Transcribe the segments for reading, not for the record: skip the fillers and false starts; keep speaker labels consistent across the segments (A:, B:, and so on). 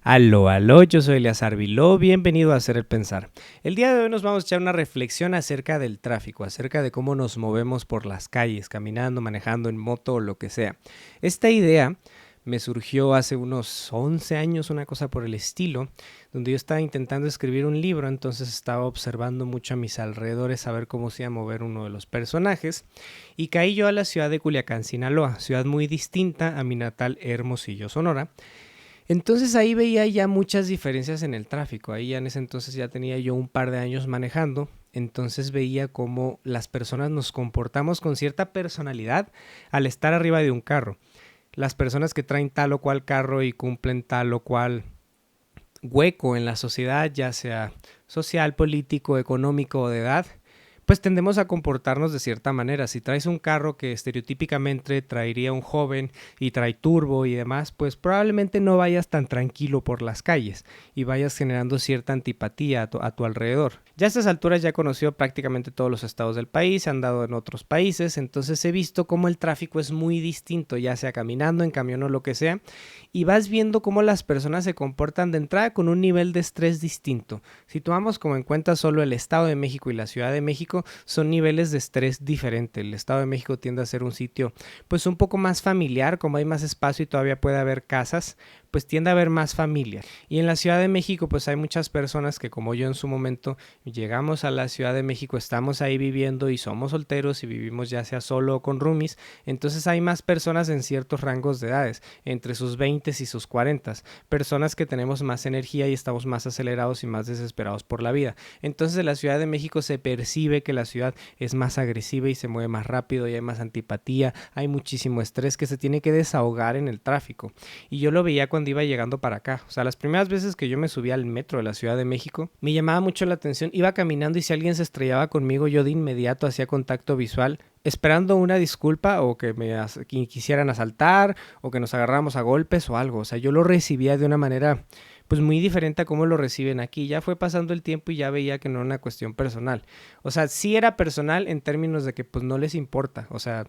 A: Aló, aló, yo soy Eleazar Viló, bienvenido a Hacer el Pensar. El día de hoy nos vamos a echar una reflexión acerca del tráfico, acerca de cómo nos movemos por las calles, caminando, manejando en moto o lo que sea. Esta idea me surgió hace unos 11 años, una cosa por el estilo, donde yo estaba intentando escribir un libro, entonces estaba observando mucho a mis alrededores a ver cómo se iba a mover uno de los personajes, y caí yo a la ciudad de Culiacán, Sinaloa, ciudad muy distinta a mi natal Hermosillo, Sonora. Entonces ahí veía ya muchas diferencias en el tráfico. Ahí ya en ese entonces ya tenía yo un par de años manejando. Entonces veía cómo las personas nos comportamos con cierta personalidad al estar arriba de un carro. Las personas que traen tal o cual carro y cumplen tal o cual hueco en la sociedad, ya sea social, político, económico o de edad, pues tendemos a comportarnos de cierta manera. Si traes un carro que estereotípicamente traería un joven y trae turbo y demás, pues probablemente no vayas tan tranquilo por las calles y vayas generando cierta antipatía a tu alrededor. Ya a estas alturas ya he conocido prácticamente todos los estados del país, he andado en otros países, entonces he visto cómo el tráfico es muy distinto, ya sea caminando, en camión o lo que sea, y vas viendo cómo las personas se comportan de entrada con un nivel de estrés distinto. Si tomamos como en cuenta solo el Estado de México y la Ciudad de México, son niveles de estrés diferentes. El Estado de México tiende a ser un sitio pues un poco más familiar, como hay más espacio y todavía puede haber casas, pues tiende a haber más familia. Y en la Ciudad de México pues hay muchas personas que, como yo en su momento, llegamos a la Ciudad de México, estamos ahí viviendo y somos solteros y vivimos ya sea solo o con roomies, entonces hay más personas en ciertos rangos de edades, entre sus 20 y sus 40, personas que tenemos más energía y estamos más acelerados y más desesperados por la vida. Entonces en la Ciudad de México se percibe que la ciudad es más agresiva y se mueve más rápido y hay más antipatía, hay muchísimo estrés que se tiene que desahogar en el tráfico. Y yo lo veía cuando iba llegando para acá. O sea, las primeras veces que yo me subía al metro de la Ciudad de México, me llamaba mucho la atención. Iba caminando y si alguien se estrellaba conmigo, yo de inmediato hacía contacto visual, esperando una disculpa o que que quisieran asaltar o que nos agarráramos a golpes o algo. O sea, yo lo recibía de una manera pues muy diferente a cómo lo reciben aquí. Ya fue pasando el tiempo y ya veía que no era una cuestión personal. O sea, sí era personal en términos de que pues no les importa. O sea,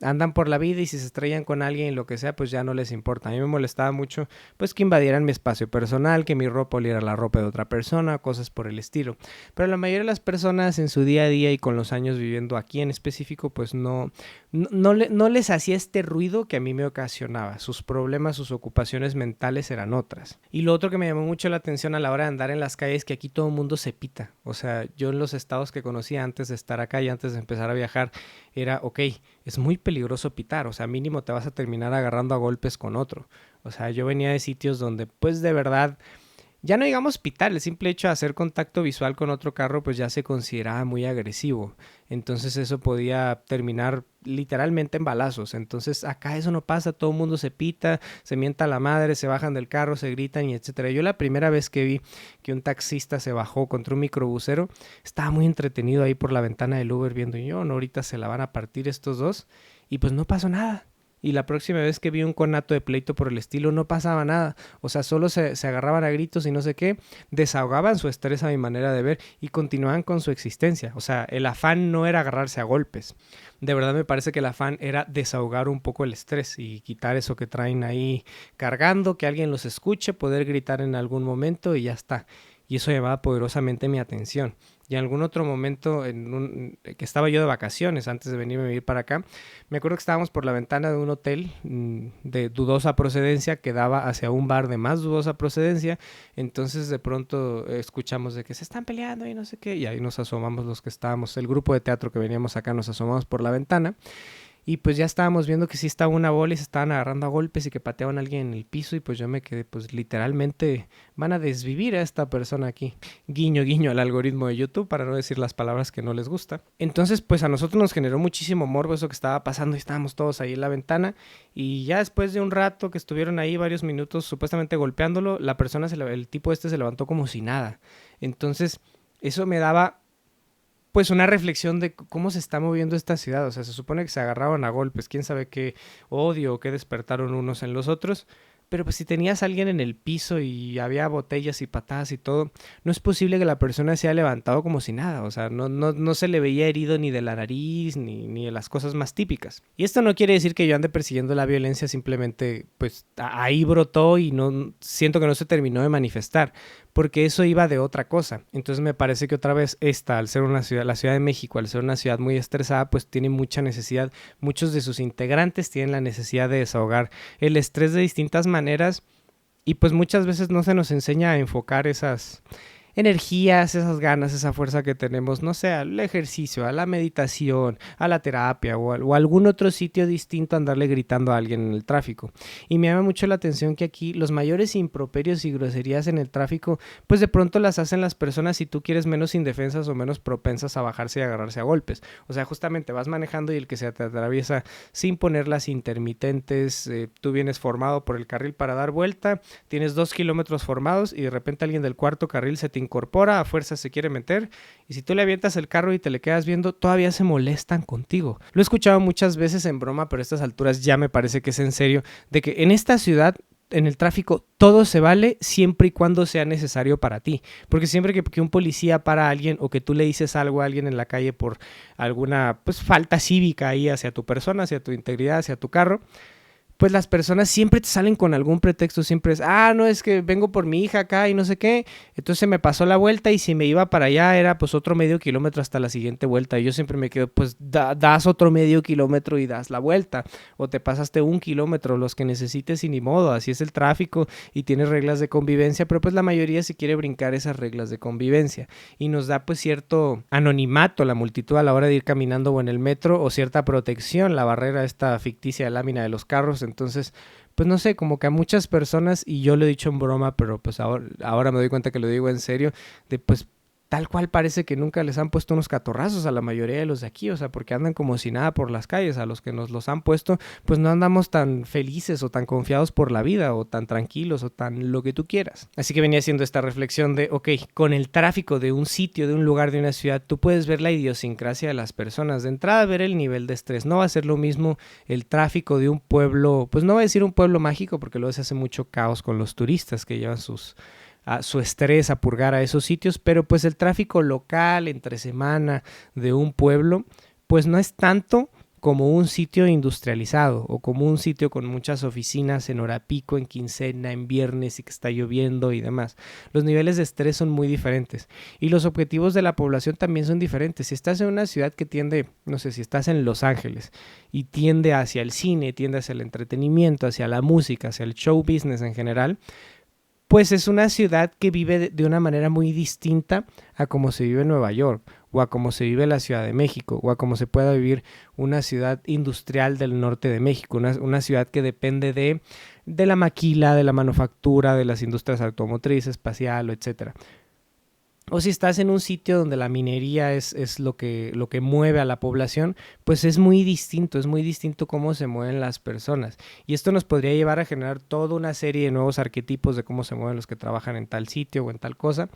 A: andan por la vida y si se estrellan con alguien y lo que sea, pues ya no les importa. A mí me molestaba mucho pues que invadieran mi espacio personal, que mi ropa oliera la ropa de otra persona, cosas por el estilo. Pero la mayoría de las personas en su día a día y con los años viviendo aquí en específico, pues no les hacía este ruido que a mí me ocasionaba. Sus problemas, sus ocupaciones mentales eran otras. Y lo otro que me llamó mucho la atención a la hora de andar en las calles es que aquí todo el mundo se pita. O sea, yo en los estados que conocía antes de estar acá y antes de empezar a viajar, era, ok, es muy peligroso pitar, o sea, mínimo te vas a terminar agarrando a golpes con otro. O sea, yo venía de sitios donde, pues de verdad, ya no digamos pitar, el simple hecho de hacer contacto visual con otro carro, pues ya se consideraba muy agresivo. Entonces eso podía terminar literalmente en balazos. Entonces acá eso no pasa, todo el mundo se pita, se mienta a la madre, se bajan del carro, se gritan y etcétera. Yo la primera vez que vi que un taxista se bajó contra un microbusero, estaba muy entretenido ahí por la ventana del Uber viendo y yo, no, ahorita se la van a partir estos dos y pues no pasó nada. Y la próxima vez que vi un conato de pleito por el estilo no pasaba nada. O sea, solo se agarraban a gritos y no sé qué, desahogaban su estrés a mi manera de ver y continuaban con su existencia. O sea, el afán no era agarrarse a golpes. De verdad me parece que el afán era desahogar un poco el estrés y quitar eso que traen ahí cargando, que alguien los escuche, poder gritar en algún momento y ya está. Y eso llamaba poderosamente mi atención. Y en algún otro momento que estaba yo de vacaciones antes de venirme a vivir para acá, me acuerdo que estábamos por la ventana de un hotel de dudosa procedencia que daba hacia un bar de más dudosa procedencia. Entonces de pronto escuchamos de que se están peleando y no sé qué. Y ahí nos asomamos los que estábamos, el grupo de teatro que veníamos acá, nos asomamos por la ventana. Y pues ya estábamos viendo que sí estaba una bola y se estaban agarrando a golpes y que pateaban a alguien en el piso y pues yo me quedé, pues literalmente van a desvivir a esta persona aquí. Guiño, guiño al algoritmo de YouTube para no decir las palabras que no les gusta. Entonces pues a nosotros nos generó muchísimo morbo eso que estaba pasando y estábamos todos ahí en la ventana y ya después de un rato que estuvieron ahí varios minutos supuestamente golpeándolo, la persona, el tipo este se levantó como si nada. Entonces eso me daba pues una reflexión de cómo se está moviendo esta ciudad. O sea, se supone que se agarraban a golpes, quién sabe qué odio o qué despertaron unos en los otros, pero pues si tenías a alguien en el piso y había botellas y patadas y todo, no es posible que la persona se haya levantado como si nada, o sea, no se le veía herido ni de la nariz ni de las cosas más típicas. Y esto no quiere decir que yo ande persiguiendo la violencia, simplemente pues ahí brotó y no siento que no se terminó de manifestar, porque eso iba de otra cosa. Entonces me parece que otra vez esta, al ser una ciudad, la Ciudad de México, al ser una ciudad muy estresada, pues tiene mucha necesidad, muchos de sus integrantes tienen la necesidad de desahogar el estrés de distintas maneras y pues muchas veces no se nos enseña a enfocar esas energías, esas ganas, esa fuerza que tenemos, no sé, al ejercicio, a la meditación, a la terapia o algún otro sitio distinto a andarle gritando a alguien en el tráfico. Y me llama mucho la atención que aquí los mayores improperios y groserías en el tráfico, pues de pronto las hacen las personas si tú quieres menos indefensas o menos propensas a bajarse y agarrarse a golpes. O sea, justamente vas manejando y el que se te atraviesa sin poner las intermitentes, tú vienes formado por el carril para dar vuelta, tienes 2 kilómetros formados y de repente alguien del cuarto carril se te incorpora, a fuerza se quiere meter, y si tú le avientas el carro y te le quedas viendo, todavía se molestan contigo. Lo he escuchado muchas veces en broma, pero a estas alturas ya me parece que es en serio, de que en esta ciudad, en el tráfico, todo se vale siempre y cuando sea necesario para ti. Porque siempre que un policía para a alguien o que tú le dices algo a alguien en la calle por alguna pues falta cívica ahí hacia tu persona, hacia tu integridad, hacia tu carro, pues las personas siempre te salen con algún pretexto, siempre es, no, es que vengo por mi hija acá y no sé qué, entonces me pasó la vuelta y si me iba para allá era pues otro medio kilómetro hasta la siguiente vuelta, y yo siempre me quedo, pues das otro medio kilómetro y das la vuelta, o te pasaste 1 kilómetro, los que necesites y ni modo, así es el tráfico y tienes reglas de convivencia, pero pues la mayoría se quiere brincar esas reglas de convivencia y nos da pues cierto anonimato la multitud a la hora de ir caminando o en el metro, o cierta protección, la barrera esta ficticia de lámina de los carros. Entonces, pues no sé, como que a muchas personas, y yo lo he dicho en broma, pero pues ahora me doy cuenta que lo digo en serio, de pues tal cual parece que nunca les han puesto unos catorrazos a la mayoría de los de aquí, o sea, porque andan como si nada por las calles. A los que nos los han puesto, pues no andamos tan felices o tan confiados por la vida o tan tranquilos o tan lo que tú quieras. Así que venía haciendo esta reflexión de, ok, con el tráfico de un sitio, de un lugar, de una ciudad, tú puedes ver la idiosincrasia de las personas. De entrada, ver el nivel de estrés. No va a ser lo mismo el tráfico de un pueblo, pues no voy a decir un pueblo mágico, porque luego se hace mucho caos con los turistas que llevan a su estrés a purgar a esos sitios, pero pues el tráfico local entre semana de un pueblo pues no es tanto como un sitio industrializado o como un sitio con muchas oficinas en hora pico, en quincena, en viernes y que está lloviendo y demás. Los niveles de estrés son muy diferentes y los objetivos de la población también son diferentes. Si estás en una ciudad que tiende, no sé, si estás en Los Ángeles y tiende hacia el cine, tiende hacia el entretenimiento, hacia la música, hacia el show business en general, pues es una ciudad que vive de una manera muy distinta a como se vive en Nueva York, o a como se vive en la Ciudad de México, o a como se pueda vivir una ciudad industrial del norte de México, una ciudad que depende de la maquila, de la manufactura, de las industrias automotrices, espacial, etcétera. O si estás en un sitio donde la minería es lo que mueve a la población, pues es muy distinto cómo se mueven las personas. Y esto nos podría llevar a generar toda una serie de nuevos arquetipos de cómo se mueven los que trabajan en tal sitio o en tal cosa,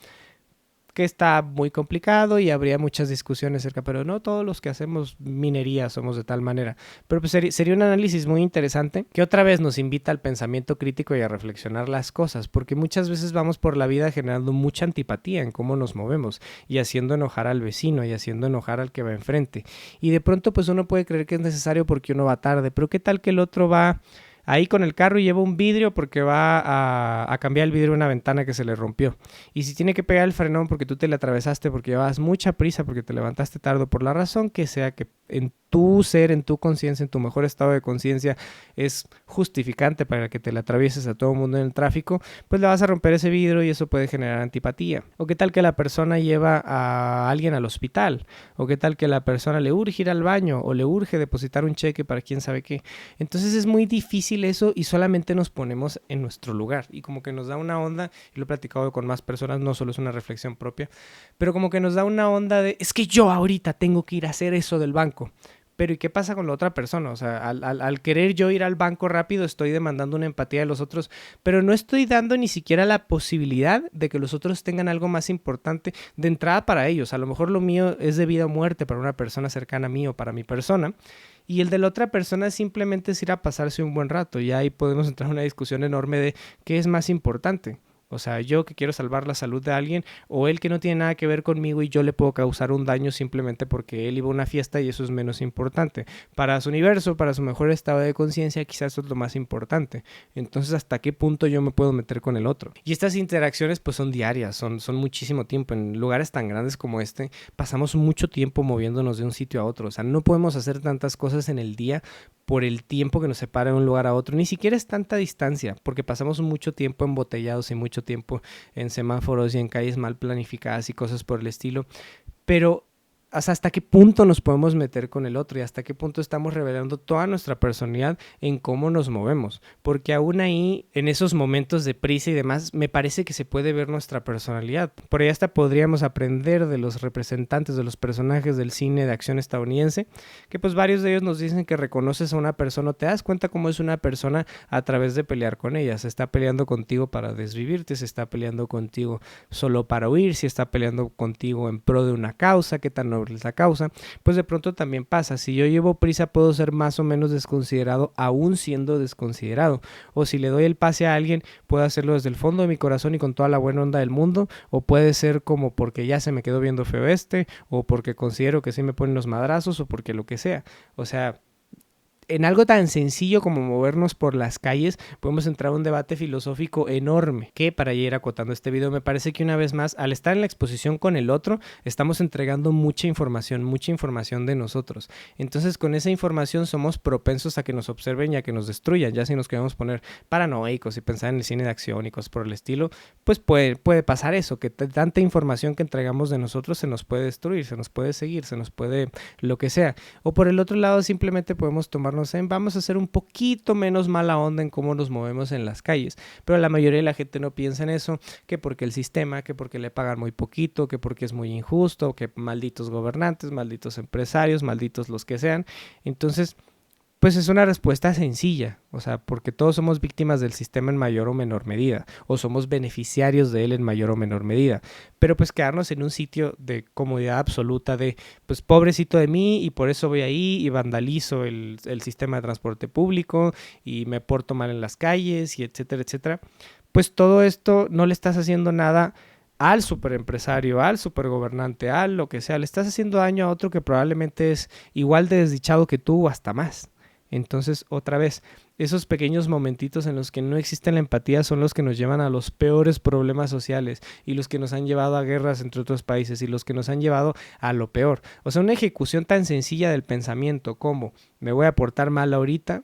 A: que está muy complicado y habría muchas discusiones acerca, pero no todos los que hacemos minería somos de tal manera. Pero pues sería un análisis muy interesante que otra vez nos invita al pensamiento crítico y a reflexionar las cosas, porque muchas veces vamos por la vida generando mucha antipatía en cómo nos movemos y haciendo enojar al vecino y haciendo enojar al que va enfrente. Y de pronto pues uno puede creer que es necesario porque uno va tarde, pero ¿qué tal que el otro va ahí con el carro y lleva un vidrio porque va a cambiar el vidrio de una ventana que se le rompió? Y si tiene que pegar el frenón porque tú te le atravesaste, porque llevabas mucha prisa, porque te levantaste tarde, por la razón que sea, que en tu ser, en tu conciencia, en tu mejor estado de conciencia es justificante para que te le atravieses a todo el mundo en el tráfico, pues le vas a romper ese vidrio y eso puede generar antipatía. O qué tal que la persona lleva a alguien al hospital, o qué tal que la persona le urge ir al baño o le urge depositar un cheque para quién sabe qué. Entonces es muy difícil eso y solamente nos ponemos en nuestro lugar y como que nos da una onda, y lo he platicado con más personas, no solo es una reflexión propia, pero como que nos da una onda de, es que yo ahorita tengo que ir a hacer eso del banco. Pero ¿y qué pasa con la otra persona? O sea, al querer yo ir al banco rápido estoy demandando una empatía de los otros, pero no estoy dando ni siquiera la posibilidad de que los otros tengan algo más importante de entrada para ellos. A lo mejor lo mío es de vida o muerte para una persona cercana a mí o para mi persona, y el de la otra persona simplemente es ir a pasarse un buen rato. Y ahí podemos entrar en una discusión enorme de qué es más importante. O sea, yo que quiero salvar la salud de alguien o él que no tiene nada que ver conmigo y yo le puedo causar un daño simplemente porque él iba a una fiesta y eso es menos importante. Para su universo, para su mejor estado de conciencia, quizás eso es lo más importante. Entonces, ¿hasta qué punto yo me puedo meter con el otro? Y estas interacciones pues son diarias, son muchísimo tiempo. En lugares tan grandes como este, pasamos mucho tiempo moviéndonos de un sitio a otro. O sea, no podemos hacer tantas cosas en el día por el tiempo que nos separa de un lugar a otro. Ni siquiera es tanta distancia, porque pasamos mucho tiempo embotellados y mucho tiempo en semáforos y en calles mal planificadas y cosas por el estilo. Pero hasta qué punto nos podemos meter con el otro y hasta qué punto estamos revelando toda nuestra personalidad en cómo nos movemos, porque aún ahí, en esos momentos de prisa y demás, me parece que se puede ver nuestra personalidad. Por ahí hasta podríamos aprender de los representantes, de los personajes del cine de acción estadounidense, que pues varios de ellos nos dicen que reconoces a una persona o te das cuenta cómo es una persona a través de pelear con ella. Se está peleando contigo para desvivirte, se está peleando contigo solo para huir, si está peleando contigo en pro de una causa, qué tan noble es la causa. Pues de pronto también pasa, si yo llevo prisa puedo ser más o menos desconsiderado aún siendo desconsiderado, o si le doy el pase a alguien puedo hacerlo desde el fondo de mi corazón y con toda la buena onda del mundo, o puede ser como porque ya se me quedó viendo feo o porque considero que sí me ponen los madrazos, o porque lo que sea. O sea, en algo tan sencillo como movernos por las calles podemos entrar a un debate filosófico enorme, que para ir acotando este video me parece que una vez más al estar en la exposición con el otro estamos entregando mucha información de nosotros. Entonces con esa información somos propensos a que nos observen y a que nos destruyan. Ya si nos queremos poner paranoicos y pensar en el cine de acción y cosas por el estilo, pues puede pasar eso, que tanta información que entregamos de nosotros se nos puede destruir, se nos puede seguir, se nos puede lo que sea. O por el otro lado simplemente podemos tomar vamos a hacer un poquito menos mala onda en cómo nos movemos en las calles, pero la mayoría de la gente no piensa en eso, que porque el sistema, que porque le pagan muy poquito, que porque es muy injusto, que malditos gobernantes, malditos empresarios, malditos los que sean. Entonces pues es una respuesta sencilla, o sea, porque todos somos víctimas del sistema en mayor o menor medida, o somos beneficiarios de él en mayor o menor medida, pero pues quedarnos en un sitio de comodidad absoluta de, pues pobrecito de mí y por eso voy ahí y vandalizo el sistema de transporte público y me porto mal en las calles y etcétera, etcétera, pues todo esto no le estás haciendo nada al superempresario, al supergobernante, a lo que sea, le estás haciendo daño a otro que probablemente es igual de desdichado que tú o hasta más. Entonces, otra vez, esos pequeños momentitos en los que no existe la empatía son los que nos llevan a los peores problemas sociales y los que nos han llevado a guerras entre otros países y los que nos han llevado a lo peor. O sea, una ejecución tan sencilla del pensamiento como me voy a portar mal ahorita,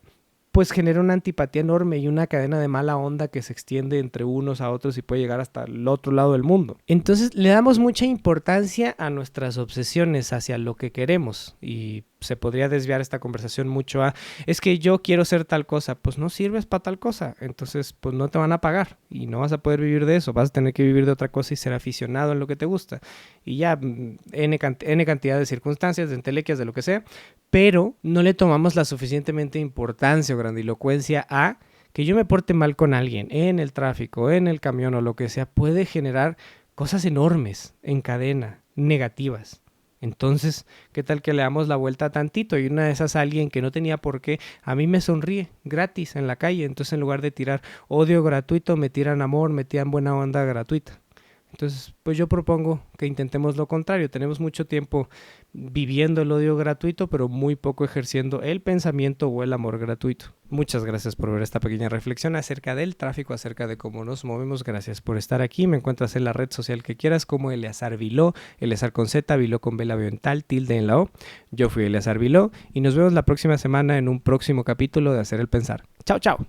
A: pues genera una antipatía enorme y una cadena de mala onda que se extiende entre unos a otros y puede llegar hasta el otro lado del mundo. Entonces le damos mucha importancia a nuestras obsesiones hacia lo que queremos y se podría desviar esta conversación mucho a es que yo quiero ser tal cosa, pues no sirves para tal cosa, entonces pues no te van a pagar y no vas a poder vivir de eso, vas a tener que vivir de otra cosa y ser aficionado en lo que te gusta y ya N cantidad de circunstancias, de entelequias, de lo que sea, pero no le tomamos la suficientemente importancia o grandilocuencia a que yo me porte mal con alguien en el tráfico, en el camión o lo que sea, puede generar cosas enormes en cadena, negativas. Entonces, ¿qué tal que le damos la vuelta tantito y una de esas alguien que no tenía por qué, a mí me sonríe gratis en la calle? Entonces, en lugar de tirar odio gratuito, me tiran amor, me tiran buena onda gratuita. Entonces, pues yo propongo que intentemos lo contrario. Tenemos mucho tiempo viviendo el odio gratuito, pero muy poco ejerciendo el pensamiento o el amor gratuito. Muchas gracias por ver esta pequeña reflexión acerca del tráfico, acerca de cómo nos movemos. Gracias por estar aquí. Me encuentras en la red social que quieras como Eleazar Viló, Eleazar con Z, Viló con B labial, tilde en la O. Yo fui Eleazar Viló y nos vemos la próxima semana en un próximo capítulo de Hacer el Pensar. Chao, chao.